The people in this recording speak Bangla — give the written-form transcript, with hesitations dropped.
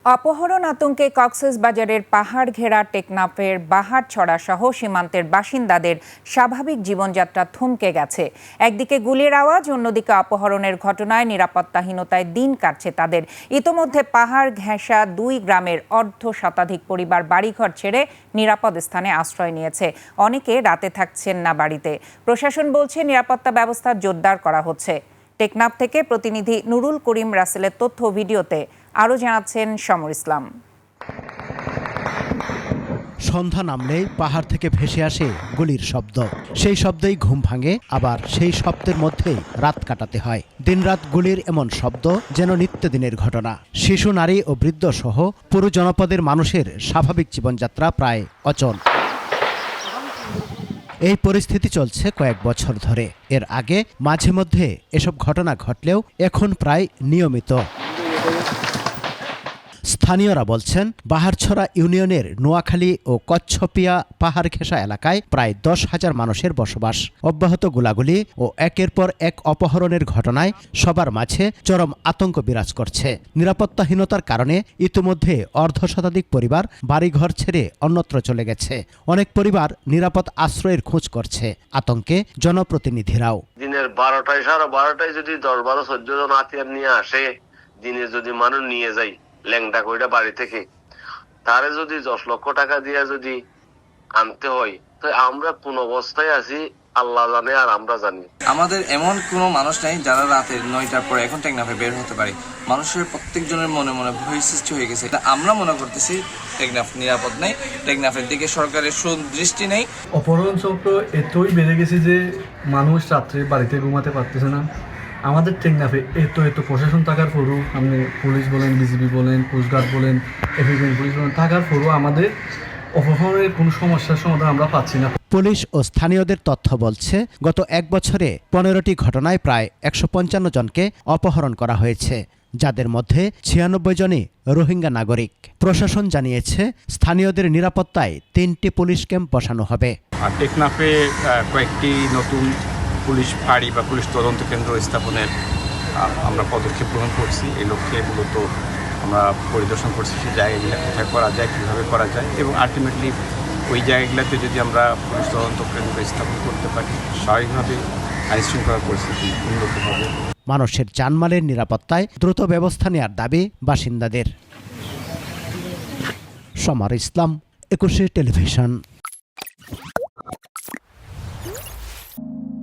অপহরণ আতঙ্কে কক্সবাজারের পাহাড় ঘেরা টেকনাফের বাহারছড়া সহ সীমান্তের বাসিন্দাদের স্বাভাবিক জীবনযাত্রা থমকে গেছে। একদিকে গুলির আওয়াজ, অন্যদিকে অপহরণের ঘটনায় নিরাপত্তাহীনতায় দিন কাটছে তাদের। ইতোমধ্যে পাহাড় ঘেঁষা 2 গ্রামের অর্ধশতাধিক পরিবার বাড়িঘর ছেড়ে নিরাপদ স্থানে আশ্রয় নিয়েছে। অনেকে রাতে থাকছেন না বাড়িতে। প্রশাসন বলছে নিরাপত্তা ব্যবস্থা জোরদার করা হচ্ছে। টেকনাফ থেকে প্রতিনিধি নুরুল করিম রাসেলের তথ্য ভিডিওতে আরও জানাচ্ছেন সমর ইসলাম। সন্ধ্যা নামলেই পাহাড় থেকে ভেসে আসে গুলির শব্দ। সেই শব্দেই ঘুম ভাঙে, আবার সেই শব্দের মধ্যেই রাত কাটাতে হয়। দিনরাত গুলির এমন শব্দ যেন নিত্যদিনের ঘটনা। শিশু, নারী ও বৃদ্ধ সহ পুরো জনপদের মানুষের স্বাভাবিক জীবনযাত্রা প্রায় অচল। এই পরিস্থিতি চলছে কয়েক বছর ধরে। এর আগে মাঝে মধ্যে এসব ঘটনা ঘটলেও এখন প্রায় নিয়মিত। স্থানীয়রা বলছেন, বাহারছড়া ইউনিয়নের নোয়াখালী ও কচ্ছপিয়া পাহাড় ঘেঁষা এলাকায় প্রায় 10,000 মানুষের বসবাস। অব্যাহত গোলাগুলি ও একের পর এক অপহরণের ঘটনায় সবার মাঝে চরম আতঙ্ক বিরাজ করছে। নিরাপত্তাহীনতার কারণে ইতিমধ্যে অর্ধশতাধিক পরিবার বাড়িঘর ছেড়ে অন্যত্র চলে গেছে। অনেক পরিবার নিরাপদ আশ্রয়ের খোঁজ করছে। আতঙ্কে জনপ্রতিনিধিরাও। দিনের 12টায় 12:30 যদি 10-12-14 জন আত্মীয় নিয়ে আসে, দিনে যদি মানুষ নিয়ে যায় ল্যাংটা কইটা বাড়ি থেকে, তারে যদি 10 লক্ষ টাকা দিয়ে যদি আনতে হয়, তো আমরা কোন অবস্থায় আছি আল্লাহ জানে আর আমরা জানি। আমাদের এমন কোনো মানুষ নাই যারা রাতে 9টার পরে এখন টেকনাফে বের হতে পারে। মানুষের প্রত্যেকজনের মনে মনে ভয় সৃষ্টি হয়ে গেছে। আমরা মনে করতেছি টেকনাফ নিরাপদ নেই, টেকনাফের দিকে সরকারের সুদৃষ্টি নেই। অপহরণ চক্র এতই বেড়ে গেছে যে মানুষ রাত্রে বাড়িতে ঘুমাতে পারতেছে না। আমাদের টেকনাফে এত প্রশাসন থাকার পরও, আপনি পুলিশ বলেন, বিজিবি বলেন, কোস্টগার্ড বলেন, এফিবিএন পুলিশ বলেন, থাকার পরও আমাদের অপহরণের কোনো সমস্যার সমাধান আমরা পাচ্ছি না। পুলিশ ও স্থানীয়দের তথ্য বলছে, গত 1 বছরে 15টি ঘটনায় প্রায় 155 জনকে অপহরণ করা হয়েছে, যাদের মধ্যে 96 জনই রোহিঙ্গা নাগরিক। প্রশাসন জানিয়েছে, স্থানীয়দের নিরাপত্তায় 3টি পুলিশ ক্যাম্প বসানো হবে। টেকনাফে কয়েকটি নতুন পুলিশ ফাঁড়ি বা পুলিশ তদন্ত কেন্দ্র স্থাপনের আমরা পদক্ষেপ গ্রহণ করছি। এই লক্ষ্যে মূলত আমরা পরিদর্শন করছি সেই জায়গাগুলো কোথায় করা যায়, কীভাবে করা যায়, এবং আলটিমেটলি ওই জায়গাগুলোতে যদি আমরা পুলিশ তদন্ত কেন্দ্র স্থাপন করতে পারি, স্বাভাবিকভাবে আইনশৃঙ্খলা পরিস্থিতি উন্নত হবে। মানুষের জানমালের নিরাপত্তায় দ্রুত ব্যবস্থা নেওয়ার দাবি বাসিন্দাদের। সমর ইসলাম, 21 টেলিভিশন।